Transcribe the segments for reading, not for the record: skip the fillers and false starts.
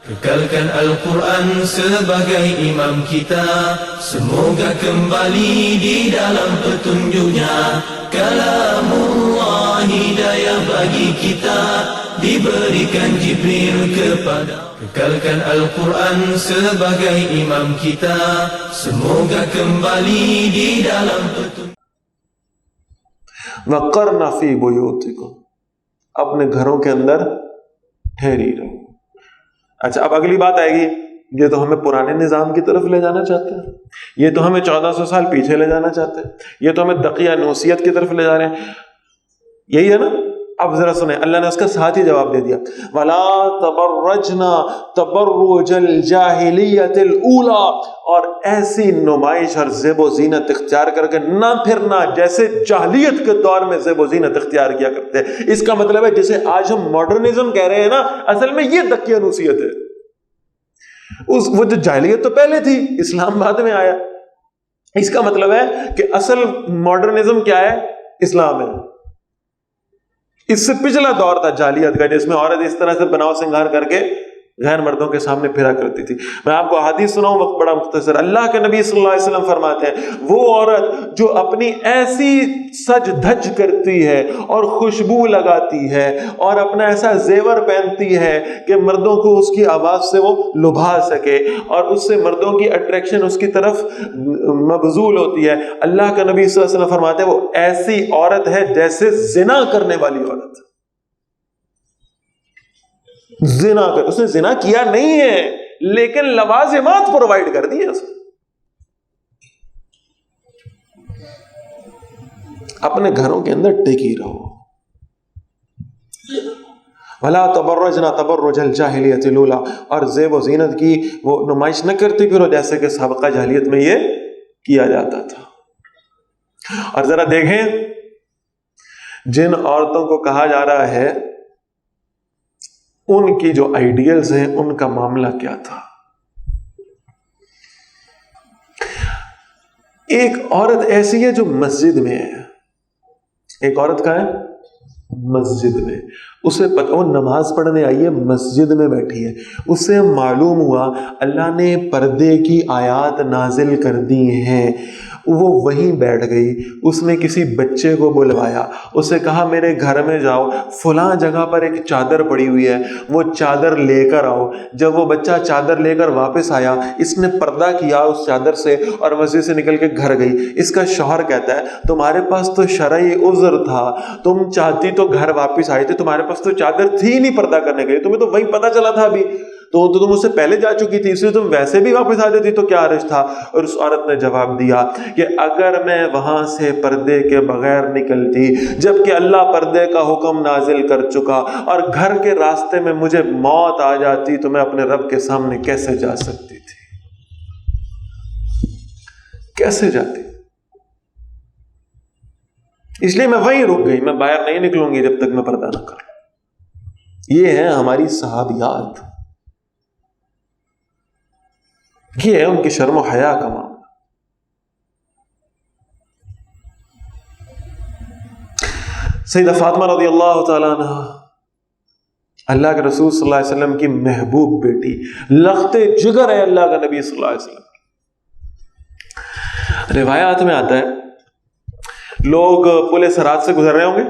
Kekalkan Al-Quran sebagai imam kita, semoga kembali di dalam petunjuknya. Kalamullah hidayah bagi kita, diberikan Jibril kepada. Kekalkan Al-Quran sebagai imam kita, semoga kembali di dalam petunjuk. وَقَرْنَ فِي بُيُوتِكُمْ، اپنے گھروں کے اندر ٹھہری رہو۔ اچھا، اب اگلی بات آئے گی، یہ تو ہمیں پرانے نظام کی طرف لے جانا چاہتے ہیں، یہ تو ہمیں 1400 سال پیچھے لے جانا چاہتے ہیں، یہ تو ہمیں دقیہ نوسیت کی طرف لے جا رہے ہیں، یہی ہے نا؟ اب ذرا سنیں، اللہ نے اس کا ساتھ ہی جواب دے دیا، وَلَا تَبَرَّجْنَا تَبَرُّجَ الْجَاهِلِيَّةِ الْأُولَى، اور ایسی نمائش اور زیب و زینت اختیار کر کے نہ پھرنا جیسے جاہلیت کے دور میں زیب و زینت اختیار کیا کرتے ہیں۔ اس کا مطلب ہے جسے آج ہم ماڈرنزم کہہ رہے ہیں نا، اصل میں یہ دقیہ نوسیت ہے۔ وہ جو جاہلیت تو پہلے تھی، اسلام بعد میں آیا۔ اس کا مطلب ہے کہ اصل ماڈرنزم کیا ہے؟ اسلام ہے۔ اس سے پچھلا دور تھا جاہلیت کا، جس میں عورت اس طرح سے بناؤ سنگار کر کے غیر مردوں کے سامنے پھرا کرتی تھی۔ میں آپ کو حدیث سناؤں، وقت بڑا مختصر۔ اللہ کے نبی صلی اللہ علیہ وسلم فرماتے ہیں، وہ عورت جو اپنی ایسی سج دھج کرتی ہے اور خوشبو لگاتی ہے اور اپنا ایسا زیور پہنتی ہے کہ مردوں کو اس کی آواز سے وہ لبھا سکے اور اس سے مردوں کی اٹریکشن اس کی طرف مبذول ہوتی ہے، اللہ کے نبی صلی اللہ علیہ وسلم فرماتے ہیں وہ ایسی عورت ہے جیسے زنا کرنے والی عورت۔ زنا کر، اس نے زنا کیا نہیں ہے لیکن لوازمات پرووائڈ کر دی ہے اس نے۔ اپنے گھروں کے اندر ٹکی رہو۔ وَلَا تَبَرَّجْنَا تَبَرُّجَ الْجَاهِلِيَّةِ الْأُولَىٰ، اور زیب و زینت کی وہ نمائش نہ کرتی پھرو جیسے کہ سابقہ جاہلیت میں یہ کیا جاتا تھا۔ اور ذرا دیکھیں جن عورتوں کو کہا جا رہا ہے ان کی جو آئیڈیلز ہیں ان کا معاملہ کیا تھا۔ ایک عورت ایسی ہے جو مسجد میں ہے، ایک عورت کا ہے مسجد میں، اسے پتہ، وہ نماز پڑھنے آئی ہے، مسجد میں بیٹھی ہے، اسے معلوم ہوا اللہ نے پردے کی آیات نازل کر دی ہیں، وہ وہیں بیٹھ گئی، اس نے کسی بچے کو بلوایا، اسے کہا میرے گھر میں جاؤ، فلاں جگہ پر ایک چادر پڑی ہوئی ہے، وہ چادر لے کر آؤ۔ جب وہ بچہ چادر لے کر واپس آیا، اس نے پردہ کیا اس چادر سے اور مسجد سے نکل کے گھر گئی۔ اس کا شوہر کہتا ہے تمہارے پاس تو شرعی عذر تھا، تم چاہتی تو گھر واپس آئی تھی، تمہارے پاس تو چادر تھی نہیں پردہ کرنے کے لیے، تمہیں تو وہیں پتہ چلا تھا ابھی، تو تم اس سے پہلے جا چکی تھی، اس لیے تم ویسے بھی واپس آ جاتی تو کیا حرج تھا۔ اور اس عورت نے جواب دیا کہ اگر میں وہاں سے پردے کے بغیر نکلتی جبکہ اللہ پردے کا حکم نازل کر چکا اور گھر کے راستے میں مجھے موت آ جاتی تو میں اپنے رب کے سامنے کیسے جا سکتی تھی، کیسے جاتی؟ اس لیے میں وہیں رک گئی، میں باہر نہیں نکلوں گی جب تک میں پردہ نہ کروں۔ یہ ہے ہماری صحابیات، یہ ہے ان کی شرم و حیا کا معاملہ۔ سیدہ فاطمہ رضی اللہ تعالیٰ عنہ، اللہ کے رسول صلی اللہ علیہ وسلم کی محبوب بیٹی، لخت جگر ہے اللہ کا نبی صلی اللہ علیہ وسلم۔ روایات میں آتا ہے لوگ پل صراط سے گزر رہے ہوں گے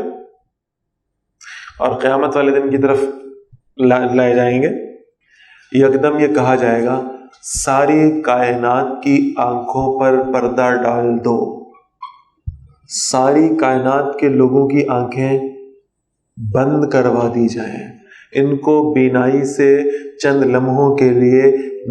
اور قیامت والے دن کی طرف لائے جائیں گے، یکدم یہ کہا جائے گا ساری کائنات کی آنکھوں پر پردہ ڈال دو، ساری کائنات کے لوگوں کی آنکھیں بند کروا دی جائیں، ان کو بینائی سے چند لمحوں کے لیے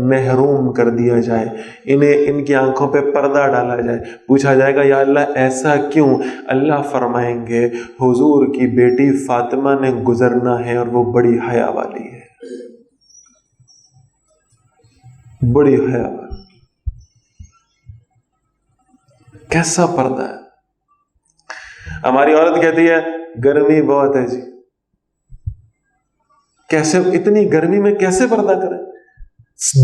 محروم کر دیا جائے، انہیں ان کی آنکھوں پہ پردہ ڈالا جائے۔ پوچھا جائے گا یا اللہ ایسا کیوں؟ اللہ فرمائیں گے حضور کی بیٹی فاطمہ نے گزرنا ہے اور وہ بڑی حیا والی ہے، بڑی حیا والی۔ کیسا پردہ ہے؟ ہماری عورت کہتی ہے گرمی بہت ہے جی، کیسے اتنی گرمی میں کیسے پردہ کریں؟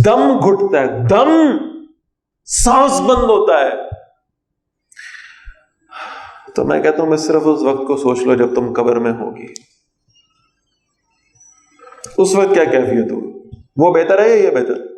دم گھٹتا ہے، دم، سانس بند ہوتا ہے۔ تو میں کہتا ہوں بس صرف اس وقت کو سوچ لو جب تم قبر میں ہوگی، اس وقت کیا کیفیت ہوگی؟ وہ بہتر ہے یا یہ بہتر؟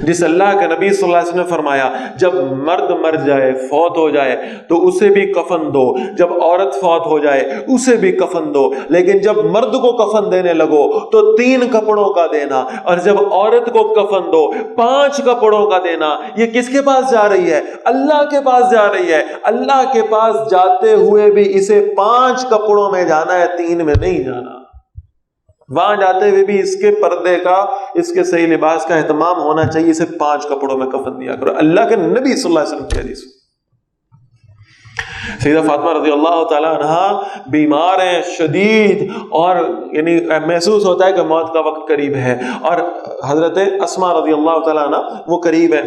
جس اللہ کے نبی صلی اللہ علیہ وسلم نے فرمایا جب مرد مر جائے، فوت ہو جائے تو اسے بھی کفن دو، جب عورت فوت ہو جائے اسے بھی کفن دو، لیکن جب مرد کو کفن دینے لگو تو 3 کپڑوں کا دینا، اور جب عورت کو کفن دو 5 کپڑوں کا دینا۔ یہ کس کے پاس جا رہی ہے؟ اللہ کے پاس جا رہی ہے۔ اللہ کے پاس جاتے ہوئے بھی اسے 5 کپڑوں میں جانا ہے، 3 میں نہیں جانا۔ وہاں جاتے ہوئے بھی اس کے پردے کا، اس کے صحیح لباس کا اہتمام ہونا چاہیے، اسے 5 کپڑوں میں کفن دیا کرو۔ اللہ کے نبی صلی اللہ علیہ وسلم کی حدیث۔ سیدہ فاطمہ رضی اللہ تعالی عنہ بیمار ہیں شدید، اور یعنی محسوس ہوتا ہے کہ موت کا وقت قریب ہے، اور حضرت اسماء رضی اللہ تعالی عنہ وہ قریب ہے۔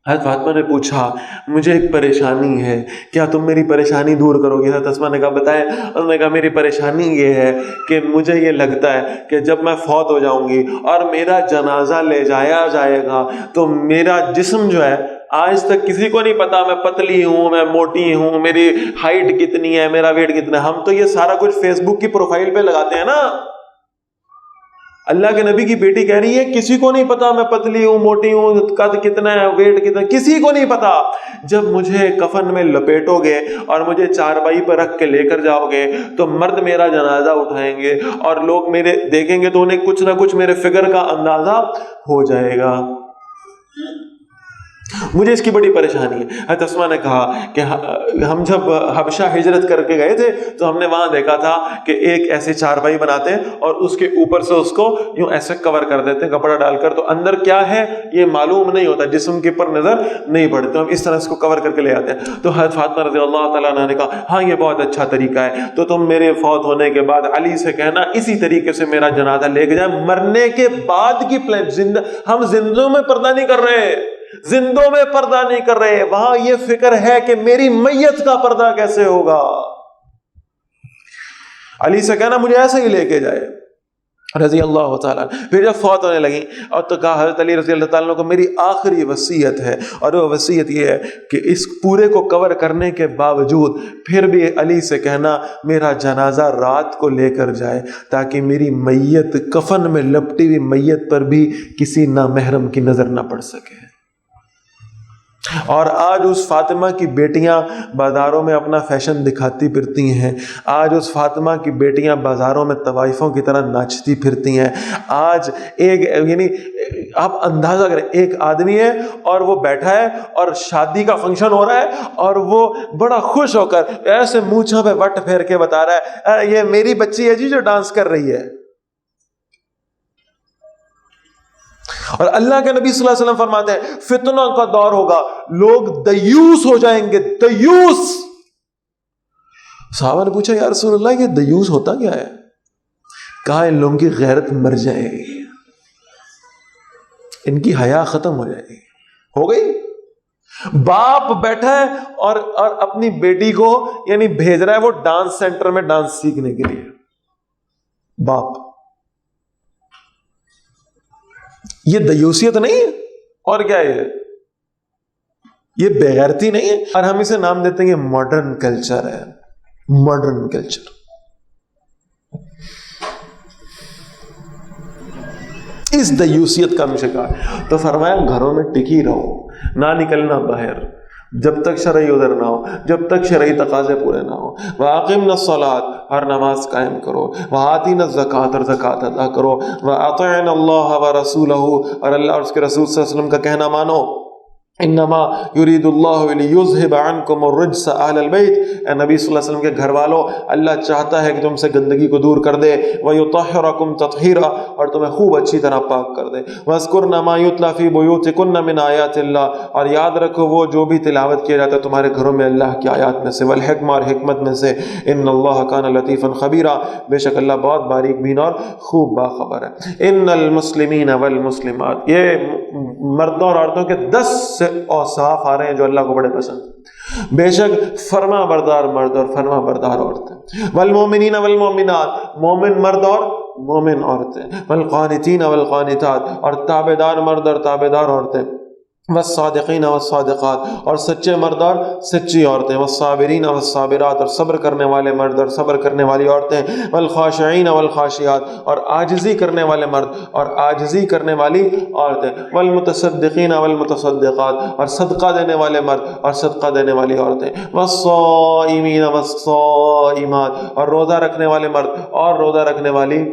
حضرت فاطمہ نے پوچھا مجھے ایک پریشانی ہے، کیا تم میری پریشانی دور کرو گے؟ حضرت اسماء نے کہا بتائیں۔ انہوں نے کہا میری پریشانی یہ ہے کہ مجھے یہ لگتا ہے کہ جب میں فوت ہو جاؤں گی اور میرا جنازہ لے جایا جائے گا تو میرا جسم جو ہے، آج تک کسی کو نہیں پتا میں پتلی ہوں، میں موٹی ہوں، میری ہائٹ کتنی ہے، میرا ویٹ کتنا ہے۔ ہم تو یہ سارا کچھ فیس بک کی پروفائل پہ لگاتے ہیں نا۔ اللہ کے نبی کی بیٹی کہہ رہی ہے کسی کو نہیں پتا میں پتلی ہوں، موٹی ہوں، قد کتنا ہے، ویٹ کتنا، کسی کو نہیں پتا۔ جب مجھے کفن میں لپیٹو گے اور مجھے چارپائی پر رکھ کے لے کر جاؤ گے تو مرد میرا جنازہ اٹھائیں گے اور لوگ میرے دیکھیں گے تو انہیں کچھ نہ کچھ میرے فگر کا اندازہ ہو جائے گا۔ مجھے اس کی بڑی پریشانی ہے۔ حضرت اسماء نے کہا کہ ہم جب حبشہ ہجرت کر کے گئے تھے تو ہم نے وہاں دیکھا تھا کہ ایک ایسے چارپائی بناتے ہیں اور اس کے اوپر سے اس کو یوں ایسے کور کر دیتے ہیں کپڑا ڈال کر، تو اندر کیا ہے یہ معلوم نہیں ہوتا، جسم کے پر نظر نہیں پڑتے، ہم اس طرح اس کو کور کر کے لے آتے ہیں۔ تو حضرت فاطمہ رضی اللہ تعالیٰ عنہ نے کہا ہاں یہ بہت اچھا طریقہ ہے، تو تم میرے فوت ہونے کے بعد علی سے کہنا اسی طریقے سے میرا جنازہ لے کے جائے۔ مرنے کے بعد کی پلان، ہم زندوں میں پردہ نہیں کر رہے، زندوں میں پردہ نہیں کر رہے، وہاں یہ فکر ہے کہ میری میت کا پردہ کیسے ہوگا۔ علی سے کہنا مجھے ایسے ہی لے کے جائے رضی اللہ تعالیٰ۔ پھر جب فوت ہونے لگی اور تو کہا حضرت علی رضی اللہ تعالیٰ کو میری آخری وصیت ہے، اور وہ وصیت یہ ہے کہ اس پورے کو کور کرنے کے باوجود پھر بھی علی سے کہنا میرا جنازہ رات کو لے کر جائے تاکہ میری میت، کفن میں لپٹی ہوئی میت پر بھی کسی نامحرم کی نظر نہ پڑ سکے۔ اور آج اس فاطمہ کی بیٹیاں بازاروں میں اپنا فیشن دکھاتی پھرتی ہیں، آج اس فاطمہ کی بیٹیاں بازاروں میں طوائفوں کی طرح ناچتی پھرتی ہیں۔ آج ایک یعنی آپ اندازہ کریں، ایک آدمی ہے اور وہ بیٹھا ہے اور شادی کا فنکشن ہو رہا ہے اور وہ بڑا خوش ہو کر ایسے مونچھوں پہ وٹ پھیر کے بتا رہا ہے یہ میری بچی ہے جی جو ڈانس کر رہی ہے۔ اور اللہ کے نبی صلی اللہ علیہ وسلم فرماتے ہیں فتنہ کا دور ہوگا، لوگ دیوس ہو جائیں گے، دیوس۔ صحابہ نے پوچھا یا رسول اللہ یہ دیوس ہوتا کیا ہے؟ کہا ان لوگوں کی غیرت مر جائے گی، ان کی حیا ختم ہو جائے گی۔ ہو گئی؟ باپ بیٹھا ہے اور اپنی بیٹی کو یعنی بھیج رہا ہے وہ ڈانس سینٹر میں ڈانس سیکھنے کے لیے، باپ۔ یہ دیوسیت نہیں ہے اور کیا ہے؟ یہ بے غیرتی نہیں ہے، اور ہم اسے نام دیتے ہیں یہ ماڈرن کلچر ہے، ماڈرن کلچر۔ اس دیوسیت کا ہم شکار۔ تو فرمایا گھروں میں ٹکی رہو، نہ نکلنا باہر جب تک شرعی عذر نہ ہو، جب تک شرعی تقاضے پورے نہ ہو۔ وَأَقِمْنَا الصَّلَاةَ، ہر نماز قائم کرو۔ وَآتِينَا الزَّكَاةَ، اور زکوٰۃ ادا کرو۔ وَأَطِعْنَا اللَّهَ وَرَسُولَهُ، اور اللہ اور اس کے رسول صلی اللہ علیہ وسلم کا کہنا مانو۔ انما یرید اللہ لیذھب عنکم الرجس اہل البیت، اے نبی صلی اللہ علیہ وسلم کے گھر والوں، اللہ چاہتا ہے کہ تم سے گندگی کو دور کر دے، ویطہرکم تطہیرا، اور تمہیں خوب اچھی طرح پاک کر دے۔ واذکرن ما یتلی فی بیوتکن من آیات اللہ، اور یاد رکھو وہ جو بھی تلاوت کیا جاتا ہے تمہارے گھروں میں اللہ کی آیات میں سے، والحکمہ، اور حکمت میں سے۔ ان اللہ کان لطیفا خبیرا، بے شک اللہ بہت باریک بین اور خوب باخبر ہے۔ ان المسلمین والمسلمات، یہ مردوں اور عورتوں کے 10 اوصاف آ رہے ہیں جو اللہ کو بڑے پسند۔ بے شک فرما بردار مرد اور فرما بردار عورتیں، والمومنین والمومنات، مومن مرد اور مومن عورتیں، والقانتین والقانتات، اور تابعدار مرد اور تابعدار عورتیں، والصادقین والصادقات، اور سچے مرد اور سچی عورتیں، والصابرین والصابرات، اور صبر کرنے والے مرد اور صبر کرنے والی عورتیں، والخاشعین والخاشعات، اور عاجزی کرنے والے مرد اور عاجزی کرنے والی عورتیں، والمتصدقین والمتصدقات، اور صدقہ دینے والے مرد اور صدقہ دینے والی عورتیں، والصائمین والصائمات، اور روزہ رکھنے والے مرد اور روزہ رکھنے والی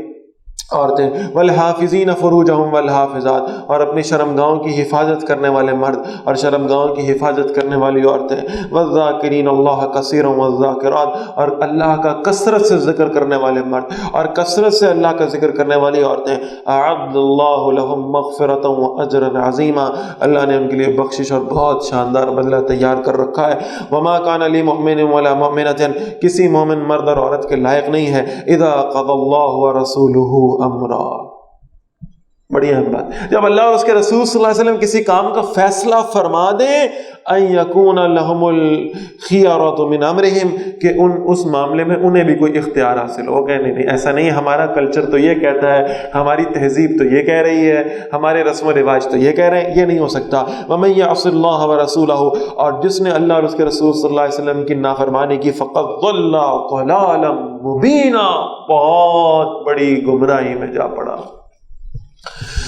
عورتیں، والحافظین فروجہم والحافظات، اور اپنی شرمگاہوں کی حفاظت کرنے والے مرد اور شرمگاہوں کی حفاظت کرنے والی عورتیں، والذاکرین اللہ کثیرا والذاکرات، اور اللہ کا کثرت سے ذکر کرنے والے مرد اور کثرت سے اللہ کا ذکر کرنے والی عورتیں، اعد اللہ لہم مغفرۃ واجرا عظیما، اللہ نے ان کے لیے بخشش اور بہت شاندار بدلہ تیار کر رکھا ہے۔ وما کان لمؤمن ولا مؤمنۃ، کسی مومن مرد اور عورت کے لائق نہیں ہے، اذا قضى اللہ ورسولہ امرا، بڑی اہم بات، جب اللہ اور اس کے رسول صلی اللہ علیہ وسلم کسی کام کا فیصلہ فرما دیں، ان یکون لہم الخیارۃ من امرہم، کہ اس معاملے میں انہیں بھی کوئی اختیار حاصل ہو گئے، نہیں ایسا نہیں، ہمارا کلچر تو یہ کہتا ہے، ہماری تہذیب تو یہ کہہ رہی ہے، ہمارے رسم و رواج تو یہ کہہ رہے ہیں، یہ نہیں ہو سکتا۔ ومن یعص اللہ ورسولہ، اور جس نے اللہ اور اس کے رسول صلی اللہ علیہ وسلم کی نافرمانی کی، فقد ضل ضلالا مبینا، بہت بڑی گمراہی میں جا پڑا۔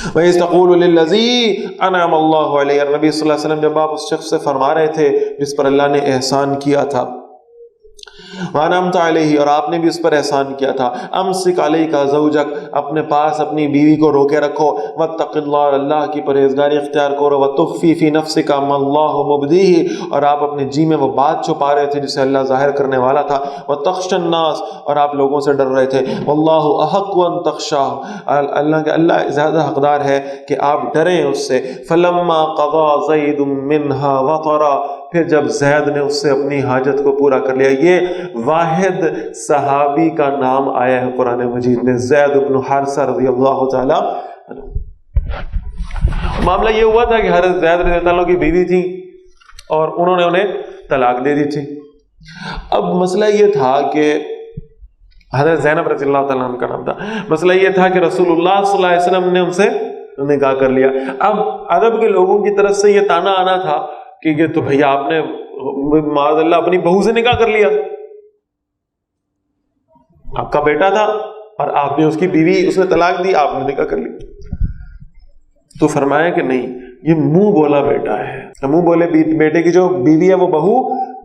وَإِذْ تَقُولُ لِلَّذِي أَنْعَمَ اللَّهُ عَلَيْهِ، نبی صلی اللہ علیہ وسلم جب آپ اس شخص سے فرما رہے تھے جس پر اللہ نے احسان کیا تھا، وَأَنْعَمْتَ عَلَيْهِ، اور آپ نے بھی اس پر احسان کیا تھا، أَمْسِكْ عَلَيْكَ زَوْجَكَ، اپنے پاس اپنی بیوی کو روکے رکھو، وَاتَّقِ اللَّهَ، اور اللہ کی پرہیزگاری اختیار کرو، وَتُخْفِي فِي نَفْسِكَ مَا اللَّهُ مُبْدِيهِ، اور آپ اپنے جی میں وہ بات چھپا رہے تھے جسے اللہ ظاہر کرنے والا تھا، وَتَخْشَى النَّاسَ، اور آپ لوگوں سے ڈر رہے تھے، وَاللَّهُ أَحَقُّ أَن تَخْشَاهُ، اللہ زیادہ حقدار ہے کہ آپ ڈریں اس سے۔ فَلَمَّا قَضَى زَيْدٌ مِّنْهَا وَطَرًا، پھر جب زید نے اس سے اپنی حاجت کو پورا کر لیا، یہ واحد صحابی کا نام آیا ہے قرآن مجید میں، زید بن حارثہ رضی اللہ تعالی عنہ۔ معاملہ یہ ہوا تھا کہ حضرت زید رضی اللہ عنہ کی بیوی تھی اور انہوں نے انہیں طلاق دے دی تھی۔ اب مسئلہ یہ تھا کہ حضرت زینب رضی اللہ تعالیٰ عنہ کا نام تھا، مسئلہ یہ تھا کہ رسول اللہ صلی اللہ علیہ وسلم نے ان سے نکاح کر لیا۔ اب عرب کے لوگوں کی طرف سے یہ تانا آنا تھا کہ یہ تو بھیا آپ نے معاذ اللہ اپنی بہو سے نکاح کر لیا، آپ کا بیٹا تھا اور آپ نے اس کی بیوی، اس نے طلاق دی، آپ نے نکاح کر لی۔ تو فرمایا کہ نہیں، یہ منہ بولا بیٹا ہے، منہ بولے بیٹے کی جو بیوی ہے وہ بہو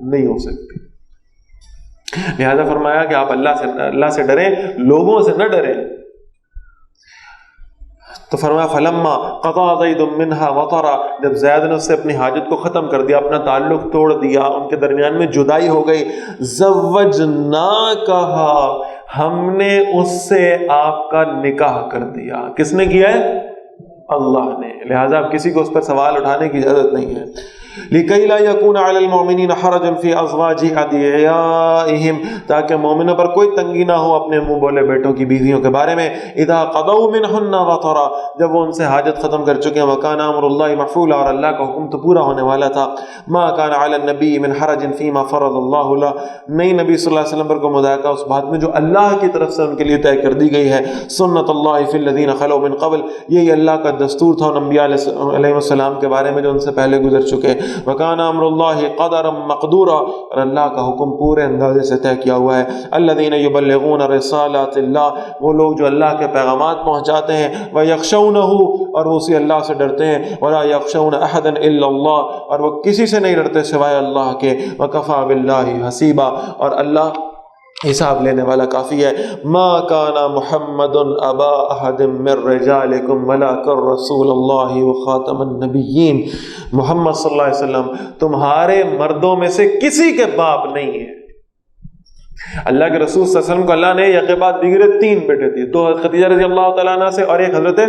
نہیں ہو سکتی، لہذا فرمایا کہ آپ اللہ سے ڈریں، لوگوں سے نہ ڈریں۔ تو فرمایا فلما قضى زید منها وطرا، جب زید نے اس سے اپنی حاجت کو ختم کر دیا، اپنا تعلق توڑ دیا، ان کے درمیان میں جدائی ہو گئی، زوجناکھا، ہم نے اس سے آپ کا نکاح کر دیا۔ کس نے کیا ہے؟ اللہ نے، لہذا اب کسی کو اس پر سوال اٹھانے کی اجازت نہیں ہے۔ لِكَيْ لَا يَكُونَ عَلَى الْمُؤْمِنِينَ حَرَجٌ فِي أَزْوَاجِ أَدْعِيَائِهِمْ، تاکہ مومنوں پر کوئی تنگی نہ ہو اپنے منہ بولے بیٹوں کی بیویوں کے بارے میں، اِذَا قَضَوْا مِنْهُنَّ وَطَرًا، جب وہ ان سے حاجت ختم کر چکے ہیں، وَكَانَ أَمْرُ اللَّهِ مَفْعُولًا، اور اللہ کا حکم تو پورا ہونے والا تھا۔ مَا كَانَ عَلَى النَّبِيِّ مِنْ حَرَجٍ فِي مَا فَرَضَ اللَّهُ لَهُ، نہیں نبی صلی اللہ علیہ وسلم پر کوئی مضائقہ اس بات میں جو اللہ کی طرف سے ان کے لیے طے کر دی گئی ہے۔ سنت اللہ فی الذین خلوا من قبل، یہی اللہ کا دستور تھا ان انبیاء علیہ السلام کے بارے میں جو ان سے پہلے گزر چکے۔ وَكَانَ أَمْرُ اللَّهِ قَدَرًا مَقْدُورًا، اور اللہ کا حکم پورے اندازے سے طے کیا ہوا ہے۔ الذین یبلغون رسالات اللہ، وہ لوگ جو اللہ کے پیغامات پہنچاتے ہیں، وَيَخْشَوْنَهُ، اور وہ اسی اللہ سے ڈرتے ہیں، وَلَا يَخْشَوْنَ أَحَدًا إِلَّا اللَّهَ، اور وہ کسی سے نہیں ڈرتے سوائے اللہ کے۔ وَكَفَى بِاللَّهِ حَسِيبًا، اور اللہ حساب لینے والا کافی ہے۔ ما کان محمد ابا احد من رجالکم ولکن رسول اللہ وخاتم النبیین، محمد صلی اللہ علیہ وسلم تمہارے مردوں میں سے کسی کے باپ نہیں ہے۔ اللہ کے رسول صلی اللہ علیہ وسلم کو اللہ نے یکے بعد دیگرے 3 بیٹے دیے، 2 خدیجہ رضی اللہ تعالیٰ عنہ سے اور ایک حضرت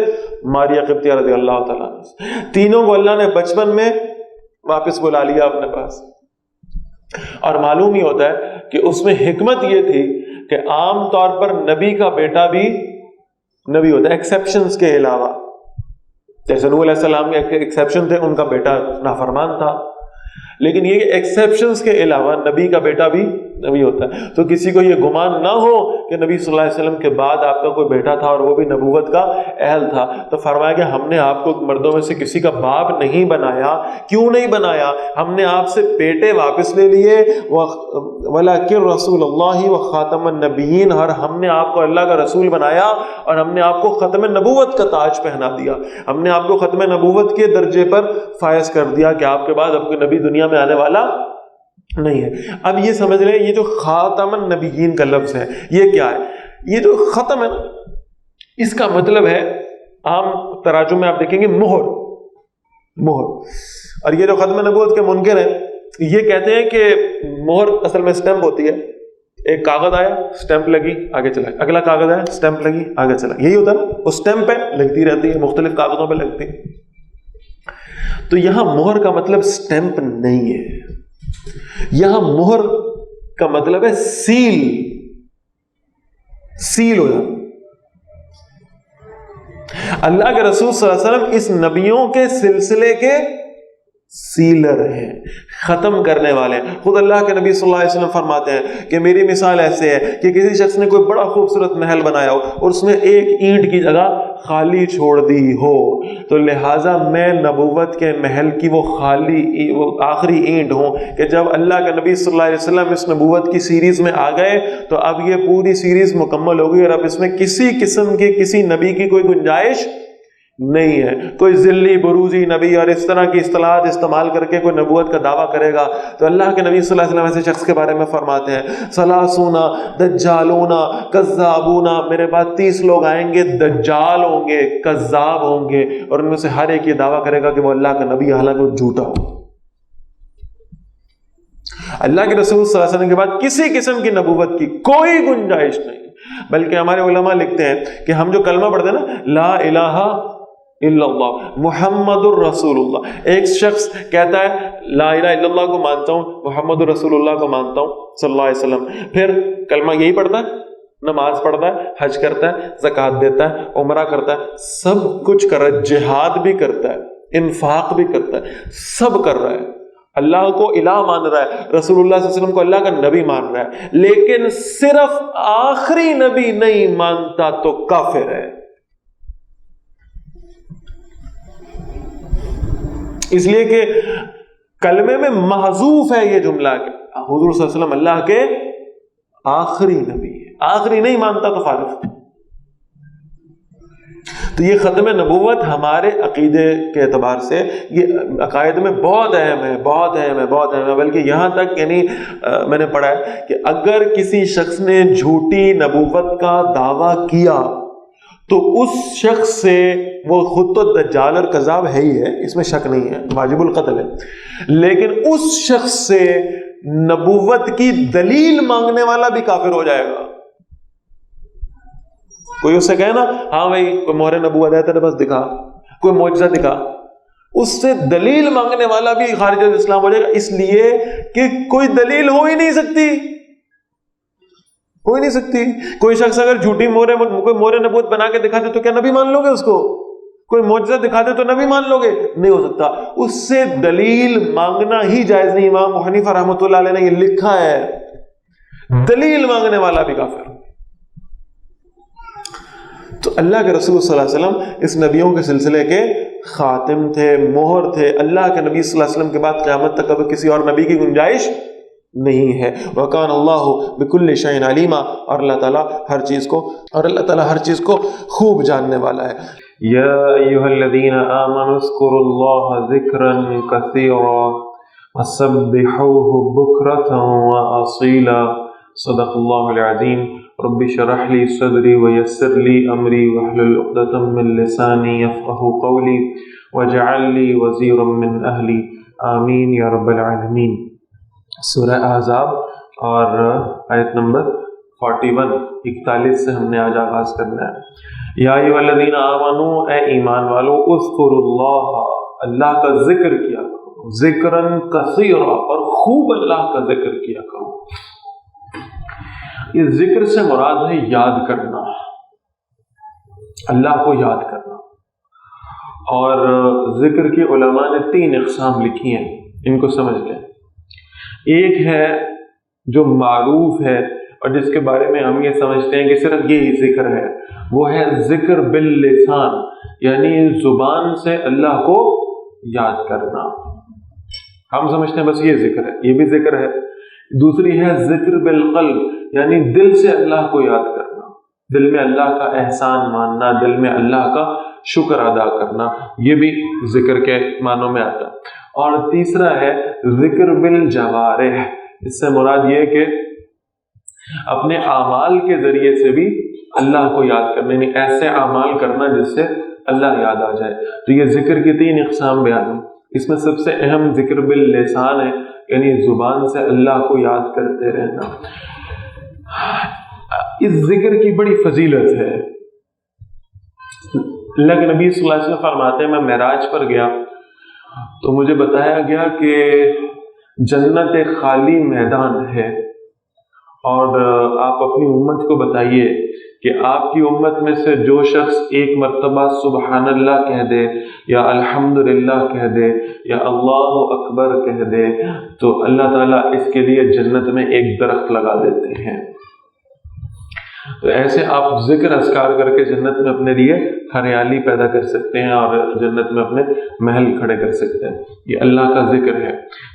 ماریہ قبطیہ رضی اللہ تعالیٰ عنہ سے، تینوں کو اللہ نے بچپن میں واپس بلا لیا اپنے پاس۔ اور معلوم ہی ہوتا ہے کہ اس میں حکمت یہ تھی کہ عام طور پر نبی کا بیٹا بھی نبی ہوتا ہے، ایکسیپشنز کے علاوہ، جیسے نوح علیہ السلام کے ایکسیپشن تھے، ان کا بیٹا نافرمان تھا، لیکن یہ ایکسیپشنز کے علاوہ نبی کا بیٹا بھی نبی ہوتا ہے. تو کسی کو یہ گمان نہ ہو کہ نبی صلی اللہ علیہ وسلم کے بعد آپ کا کوئی بیٹا تھا اور وہ بھی نبوت کا اہل تھا. تو فرمایا کہ ہم نے آپ کو مردوں میں سے کسی کا باپ نہیں بنایا. کیوں نہیں بنایا؟ ہم نے آپ سے بیٹے واپس لے لیے. وَلَكِنْ رَسُولَ اللَّهِ وَخَاتَمَ النَّبِيِّينَ، اور ہم نے آپ کو اللہ کا رسول بنایا اور ہم نے آپ کو ختم نبوت کا تاج پہنا دیا. ہم نے آپ کو ختم نبوت کے درجے پر فائز کر دیا کہ آپ کے بعد اب کوئی نبی دنیا میں آنے والا نہیں ہے. اب یہ سمجھ لیں یہ جو خاتم النبیین کا لفظ ہے یہ کیا ہے؟ یہ جو ختم ہے نا اس کا مطلب ہے عام تراجم میں آپ دیکھیں گے مہر. اور یہ جو ختم نبوت کے منکر ہیں یہ کہتے ہیں کہ مہر اصل میں اسٹیمپ ہوتی ہے. ایک کاغذ آیا اسٹیمپ لگی آگے چلا، اگلا کاغذ آیا اسٹیمپ لگی آگے چلا، یہی ہوتا ہے نا. وہ اسٹیمپ پہ لگتی رہتی ہے، مختلف کاغذوں پہ لگتی ہے. تو یہاں مہر کا مطلب اسٹیمپ نہیں ہے، یہاں مہر کا مطلب ہے سیل ہو جانا. اللہ کے رسول صلی اللہ علیہ وسلم اس نبیوں کے سلسلے کے سیلر ہیں، ختم کرنے والے ہیں. خود اللہ کے نبی صلی اللہ علیہ وسلم فرماتے ہیں کہ میری مثال ایسے ہے کہ کسی شخص نے کوئی بڑا خوبصورت محل بنایا ہو اور اس میں ایک اینٹ کی جگہ خالی چھوڑ دی ہو، تو لہٰذا میں نبوت کے محل کی وہ آخری اینٹ ہوں کہ جب اللہ کے نبی صلی اللہ علیہ وسلم اس نبوت کی سیریز میں آ گئے تو اب یہ پوری سیریز مکمل ہو گئی اور اب اس میں کسی قسم کی کسی نبی کی کوئی گنجائش نہیں ہے. کوئی ذلی بروزی نبی اور اس طرح کی اصطلاحات استعمال کر کے کوئی نبوت کا دعویٰ کرے گا تو اللہ کے نبی صلی اللہ علیہ وسلم ایسے شخص کے بارے میں فرماتے ہیں ثلاثون دجالون کذابون، میرے بعد 30 لوگ آئیں گے دجال ہوں گے، کذاب ہوں گے، اور ان میں سے ہر ایک یہ دعویٰ کرے گا کہ وہ اللہ کا نبی، حالانکہ وہ جھوٹا ہو. اللہ کے رسول صلی اللہ علیہ وسلم کے بعد کسی قسم کی نبوت کی کوئی گنجائش نہیں. بلکہ ہمارے علماء لکھتے ہیں کہ ہم جو کلمہ پڑھتے ہیں نا لا الہ الا اللہ محمد الرسول اللہ، ایک شخص کہتا ہے لا الہ الا اللہ کو مانتا ہوں، محمد الرسول اللہ کو مانتا ہوں صلی اللہ علیہ وسلم، پھر کلمہ یہی پڑھتا ہے، نماز پڑھتا ہے، حج کرتا ہے، زکوٰۃ دیتا ہے، عمرہ کرتا ہے، سب کچھ کر رہا ہے، جہاد بھی کرتا ہے، انفاق بھی کرتا ہے، سب کر رہا ہے، اللہ کو الہ مان رہا ہے، رسول اللہ صلی اللہ علیہ وسلم کو اللہ کا نبی مان رہا ہے، لیکن صرف آخری نبی نہیں مانتا تو کافر ہے. اس لیے کہ کلمے میں محذوف ہے یہ جملہ کہ حضور صلی اللہ علیہ وسلم اللہ کے آخری نبی ہے، آخری نہیں مانتا تو فارغ. تو یہ ختم نبوت ہمارے عقیدے کے اعتبار سے یہ عقائد میں بہت اہم ہے، بہت اہم ہے، بہت اہم ہے. بلکہ یہاں تک یعنی میں نے پڑھا ہے کہ اگر کسی شخص نے جھوٹی نبوت کا دعویٰ کیا تو اس شخص سے، وہ خود تو دجال اور کذاب ہے ہی ہے، اس میں شک نہیں ہے، واجب القتل ہے، لیکن اس شخص سے نبوت کی دلیل مانگنے والا بھی کافر ہو جائے گا. کوئی اس سے کہے نا ہاں بھائی کوئی مہر نبوت ہے تیرے بس دکھا، کوئی معجزہ دکھا، اس سے دلیل مانگنے والا بھی خارج از اسلام ہو جائے گا، اس لیے کہ کوئی دلیل ہو ہی نہیں سکتی، ہو ہی نہیں سکتی. کوئی شخص اگر جھوٹی کوئی مہر نبوت بنا کے دکھا دے تو کیا نبی مان لو گے اس کو؟ کوئی معجزہ دکھا دے تو نبی مان لو گے؟ نہیں ہو سکتا. اس سے دلیل مانگنا ہی جائز نہیں. امام ابو حنیفہ رحمۃ اللہ علیہ نے یہ لکھا ہے، دلیل مانگنے والا بھی کافر. تو اللہ کے رسول صلی اللہ علیہ وسلم اس نبیوں کے سلسلے کے خاتم تھے، مہر تھے. اللہ کے نبی صلی اللہ علیہ وسلم کے بعد قیامت تک اب کسی اور نبی کی گنجائش نہیں ہے. وَكَانَ اللَّهُ بِكُلِّ شَيْءٍ عَلِيمًا، اور اللہ تعالیٰ ہر چیز کو خوب جاننے والا ہے. یا ایھا الذین آمنوا اذکروا اللہ ذکرا کثیرا وسبحوہ بکرۃ وأصیلا. صدق اللہ العظیم. رب اشرح لی صدری ویسر لی امری واحلل عقدۃ من لسانی یفقہوا قولی واجعل لی وزیرا من اہلی. آمین یا رب العالمین. سورہ احزاب اور آیت نمبر 41 سے ہم نے آج آغاز کرنا ہے. یا ایھا الذین آمنوا، اے ایمان والو، اذکروا اللہ، اللہ کا ذکر کیا کرو، ذکرن کثیرا، اور خوب اللہ کا ذکر کیا کرو. اس ذکر سے مراد ہے یاد کرنا، اللہ کو یاد کرنا. اور ذکر کی علماء نے 3 اقسام لکھی ہیں، ان کو سمجھ لیں. ایک ہے جو معروف ہے اور جس کے بارے میں ہم یہ سمجھتے ہیں کہ صرف یہی ذکر ہے، وہ ہے ذکر باللسان، یعنی زبان سے اللہ کو یاد کرنا. ہم سمجھتے ہیں بس یہ ذکر ہے، یہ بھی ذکر ہے. دوسری ہے ذکر بالقلب، یعنی دل سے اللہ کو یاد کرنا، دل میں اللہ کا احسان ماننا، دل میں اللہ کا شکر ادا کرنا، یہ بھی ذکر کے معنوں میں آتا ہے. اور تیسرا ہے ذکر بالجوارح، اس سے مراد یہ کہ اپنے اعمال کے ذریعے سے بھی اللہ کو یاد کرنا، یعنی ایسے اعمال کرنا جس سے اللہ یاد آ جائے. تو یہ ذکر کی 3 اقسام بیان ہیں. اس میں سب سے اہم ذکر باللسان ہے، یعنی زبان سے اللہ کو یاد کرتے رہنا. اس ذکر کی بڑی فضیلت ہے. اللہ کے نبی صلی اللہ علیہ وسلم فرماتے ہیں میں معراج پر گیا تو مجھے بتایا گیا کہ جنت ایک خالی میدان ہے، اور آپ اپنی امت کو بتائیے کہ آپ کی امت میں سے جو شخص ایک مرتبہ سبحان اللہ کہہ دے یا الحمدللہ کہہ دے یا اللہ اکبر کہہ دے تو اللہ تعالیٰ اس کے لیے جنت میں ایک درخت لگا دیتے ہیں. تو ایسے آپ ذکر اذکار کر کے جنت میں اپنے لیے ہریالی پیدا کر سکتے ہیں اور جنت میں اپنے محل کھڑے کر سکتے ہیں. یہ اللہ کا ذکر ہے.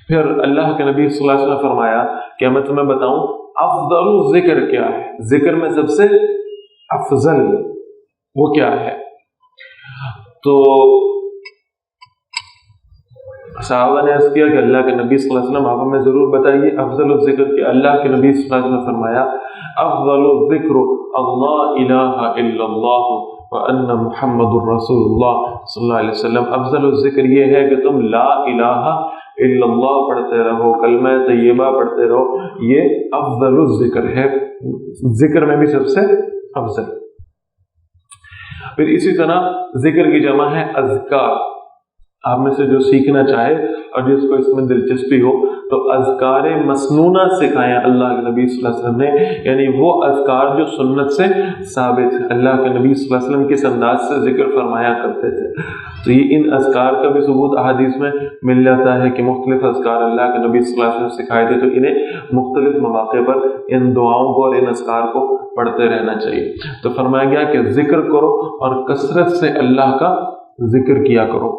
پھر اللہ کے نبی صلی اللہ علیہ وسلم فرمایا کہ میں تمہیں بتاؤں افضل ذکر کیا ہے، ذکر میں سب سے افضل وہ کیا ہے. تو صحابہ نے عرض کیا کہ اللہ کے نبی صلی اللہ علیہ وسلم آپ ہمیں ضرور بتائیے افضل الذکر کیا. اللہ کے نبی صلی اللہ علیہ وسلم فرمایا افضل الذکر اللہ الہ الا اللہ وان محمد الرسول اللہ صلی اللہ علیہ وسلم. افضل الذکر یہ ہے کہ تم لا الہ الا اللہ پڑھتے رہو، کلمہ طیبہ پڑھتے رہو، یہ افضل الذکر ہے، ذکر میں بھی سب سے افضل. پھر اسی طرح ذکر کی جمع ہے اذکار. آپ میں سے جو سیکھنا چاہے اور جس کو اس میں دلچسپی ہو تو اذکار مسنونہ سکھائیں اللہ کے نبی صلی اللہ علیہ وسلم نے، یعنی وہ اذکار جو سنت سے ثابت ہے. اللہ کے نبی صلی اللہ علیہ وسلم کس انداز سے ذکر فرمایا کرتے تھے. تو یہ ان اذکار کا بھی ثبوت احادیث میں مل جاتا ہے کہ مختلف اذکار اللہ کے نبی صلی اللہ علیہ وسلم سکھائے تھے، تو انہیں مختلف مواقع پر ان دعاؤں کو اور ان اذکار کو پڑھتے رہنا چاہیے. تو فرمایا گیا کہ ذکر کرو اور کثرت سے اللہ کا ذکر کیا کرو.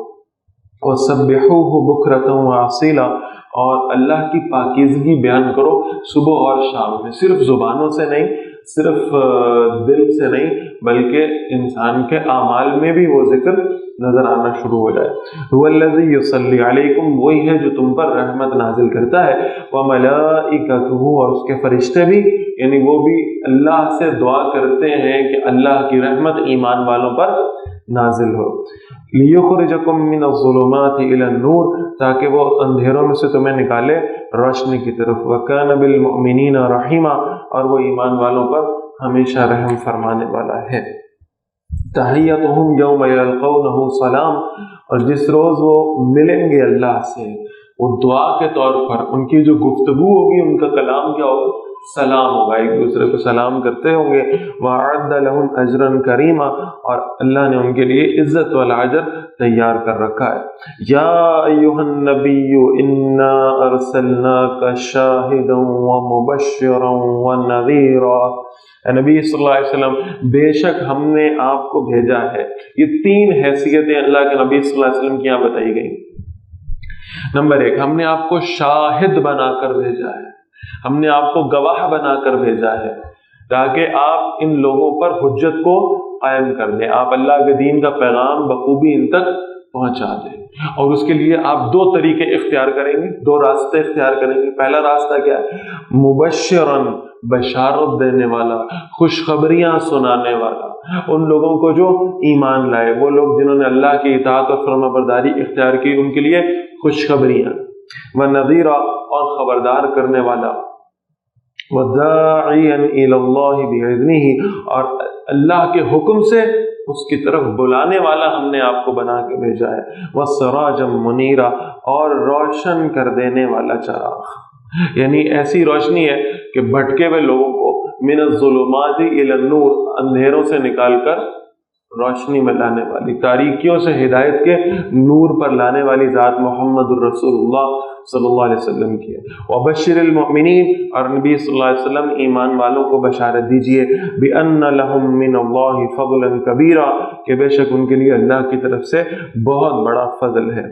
وَسَبِّحُوهُ بُكْرَةً وَأَصِيلًا، اور اللہ کی پاکیزگی بیان کرو صبح اور شام میں، صرف زبانوں سے نہیں، صرف دل سے نہیں، بلکہ انسان کے اعمال میں بھی وہ ذکر نظر آنا شروع ہو جائے. هُوَ الَّذِي يُصَلِّي عَلَيْكُمْ، وہی ہے جو تم پر رحمت نازل کرتا ہے. وَمَلَائِكَتُهُ، اور اس کے فرشتے بھی، یعنی وہ بھی اللہ سے دعا کرتے ہیں کہ اللہ کی رحمت ایمان والوں پر نازل ہو. لِيُخْرِجَكُم مِّنَ الظُّلُمَاتِ إِلَى النُّورِ، تاکہ وہ اندھیروں میں سے تمہیں نکالے روشنی کی طرف. وَكَانَ بِالْمُؤْمِنِينَ رَحِيمًا، اور وہ ایمان والوں پر ہمیشہ رحم فرمانے والا ہے. تَحِيَّتُهُمْ يَوْمَ يَلْقَوْنَهُ سلام، اور جس روز وہ ملیں گے اللہ سے وہ دعا کے طور پر ان کی جو گفتگو ہوگی، ان کا کلام کیا ہوگا؟ سلام ہوگا، ایک دوسرے کو سلام کرتے ہوں گے. وَأَعَدَّ لَهُمْ أَجْرًا كَرِيمًا، اور اللہ نے ان کے لیے عزت والا اجر تیار کر رکھا ہے. یا ایھا النبی انا ارسلناک شاہدا ومبشرا ونذیرا، اے نبی صلی اللہ علیہ وسلم بے شک ہم نے آپ کو بھیجا ہے. یہ 3 حیثیتیں اللہ کے نبی صلی اللہ علیہ وسلم کی یہاں بتائی گئی. نمبر 1، ہم نے آپ کو شاہد بنا کر بھیجا ہے، ہم نے آپ کو گواہ بنا کر بھیجا ہے تاکہ آپ ان لوگوں پر حجت کو قائم کر دیں، آپ اللہ کے دین کا پیغام بخوبی ان تک پہنچا دیں. اور اس کے لیے آپ 2 طریقے اختیار کریں گے، 2 راستے اختیار کریں گے. پہلا راستہ کیا ہے؟ مبشرن، بشارت دینے والا، خوشخبریاں سنانے والا. ان لوگوں کو جو ایمان لائے، وہ لوگ جنہوں نے اللہ کی اطاعت اور فرما برداری اختیار کی، ان کے لیے خوشخبریاں. وَنَذِيرًا، اور خبردار کرنے والا. وَدَاعِيًا إِلَى اللَّهِ بِإِذْنِهِ، اور اللہ کے حکم سے اس کی طرف بلانے والا ہم نے آپ کو بنا کے بھیجا ہے. وَسِرَاجًا مُنِيرًا، اور روشن کر دینے والا چراغ، یعنی ایسی روشنی ہے کہ بھٹکے ہوئے لوگوں کو من الظلمات الی النور، اندھیروں سے نکال کر روشنی میں لانے والی، تاریکیوں سے ہدایت کے نور پر لانے والی ذات محمد الرسول اللہ صلی اللہ علیہ وسلم کی ہے۔ وبشر المؤمنین، اور نبی صلی اللہ علیہ وسلم ایمان والوں کو بشارت دیجیے بأن لهم من اللہ فضلا کبیرا، کہ بے شک ان کے لیے اللہ کی طرف سے بہت بڑا فضل ہے۔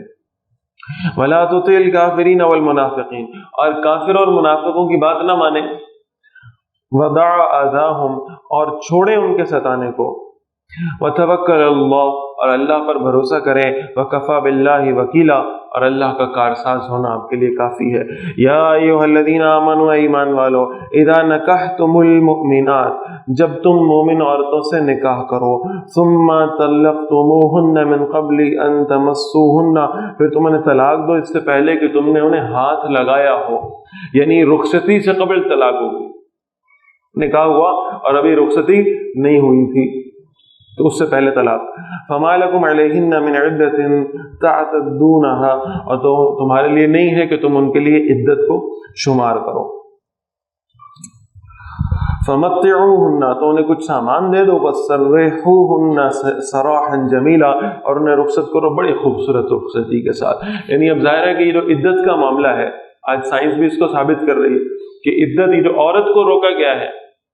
ولا تطع الکافرین والمنافقین، اور کافر اور منافقوں کی بات نہ مانے۔ ودع اذاہم، اور چھوڑے ان کے ستانے کو۔ وتوکل اللہ، اور اللہ پر بھروسہ کریں۔ وکفی باللہ وکیلا، اور اللہ کا کارساز ہونا آپ کے لیے کافی ہے۔ یا ایھا الذین آمنوا، ایمان والو، اذا نکحتم المؤمنات، جب تم مومن عورتوں سے نکاح کرو، ثم طلقتموہن من قبل ان تمسوہن، پھر تم انہیں طلاق دو اس سے پہلے کہ تم نے انہیں ہاتھ لگایا ہو، یعنی رخصتی سے قبل طلاق ہوگی، نکاح ہوا اور ابھی رخصتی نہیں ہوئی تھی تو اس سے پہلے طلاق۔ فما لکم علیہن من عدۃ تعتدونها، اور تو تمہارے لیے نہیں ہے کہ تم ان کے لیے عدت کو شمار کرو۔ فمتعوہن، تو انہیں کچھ سامان دے دو، وسرحوہن سراحا جمیلا، اور انہیں رخصت کرو بڑی خوبصورت رخصتی کے ساتھ۔ یعنی اب ظاہر ہے کہ یہ جو عدت کا معاملہ ہے، آج سائنس بھی اس کو ثابت کر رہی ہے کہ عدت، یہ جو عورت کو روکا گیا ہے،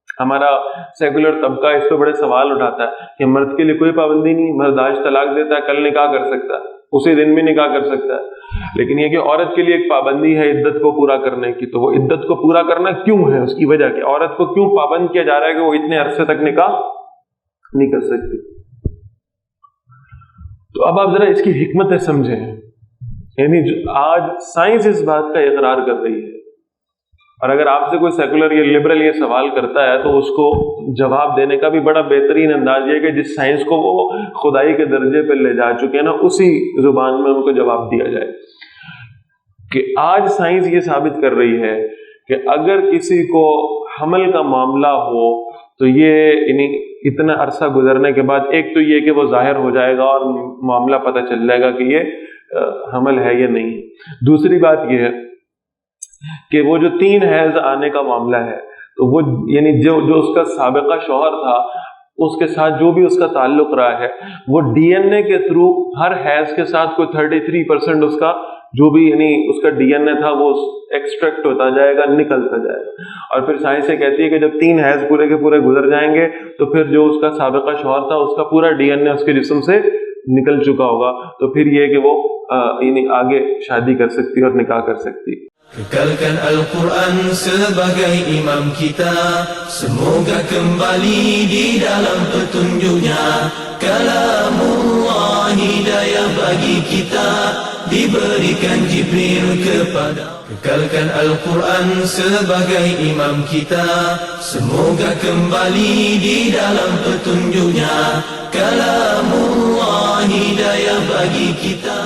ہمارا سیکولر طبقہ اس پہ بڑے سوال اٹھاتا ہے کہ مرد کے لیے کوئی پابندی نہیں، مرد آج طلاق دیتا ہے کل نکاح کر سکتا ہے، اسی دن بھی نکاح کر سکتا ہے، لیکن یہ کہ عورت کے لیے ایک پابندی ہے عدت کو پورا کرنے کی، تو وہ عدت کو پورا کرنا کیوں ہے، اس کی وجہ کہ عورت کو کیوں پابند کیا جا رہا ہے کہ وہ اتنے عرصے تک نکاح نہیں کر سکتی۔ تو اب آپ ذرا اس کی حکمتیں سمجھیں، یعنی آج سائنس اس بات کا اقرار کر رہی ہے، اور اگر آپ سے کوئی سیکولر یا لبرل یہ سوال کرتا ہے تو اس کو جواب دینے کا بھی بڑا بہترین انداز یہ ہے کہ جس سائنس کو وہ خدائی کے درجے پہ لے جا چکے ہیں نا، اسی زبان میں ان کو جواب دیا جائے کہ آج سائنس یہ ثابت کر رہی ہے کہ اگر کسی کو حمل کا معاملہ ہو تو یہ یعنی اتنا عرصہ گزرنے کے بعد ایک تو یہ کہ وہ ظاہر ہو جائے گا اور معاملہ پتہ چل جائے گا کہ یہ حمل ہے یا نہیں۔ دوسری بات یہ ہے کہ وہ جو 3 حیض آنے کا معاملہ ہے تو وہ یعنی جو اس کا سابقہ شوہر تھا اس کے ساتھ جو بھی اس کا تعلق رہا ہے وہ ڈی این اے کے تھرو ہر حیض کے ساتھ کوئی 33% اس کا جو بھی یعنی اس کا ڈی این اے تھا وہ ایکسٹریکٹ ہوتا جائے گا، نکلتا جائے گا، اور پھر سائنس یہ کہتی ہے کہ جب 3 حیض پورے کے پورے گزر جائیں گے تو پھر جو اس کا سابقہ شوہر تھا اس کا پورا ڈی این اے اس کے جسم سے نکل چکا ہوگا، تو پھر یہ کہ وہ یعنی آگے شادی کر سکتی اور نکاح کر سکتی۔ Kekalkan Al-Quran sebagai imam kita, semoga kembali di dalam petunjuknya. Kalamullah hidayah bagi kita, diberikan Jibril kepada. Kekalkan Al-Quran sebagai imam kita, semoga kembali di dalam petunjuknya. Kalamullah hidayah bagi kita.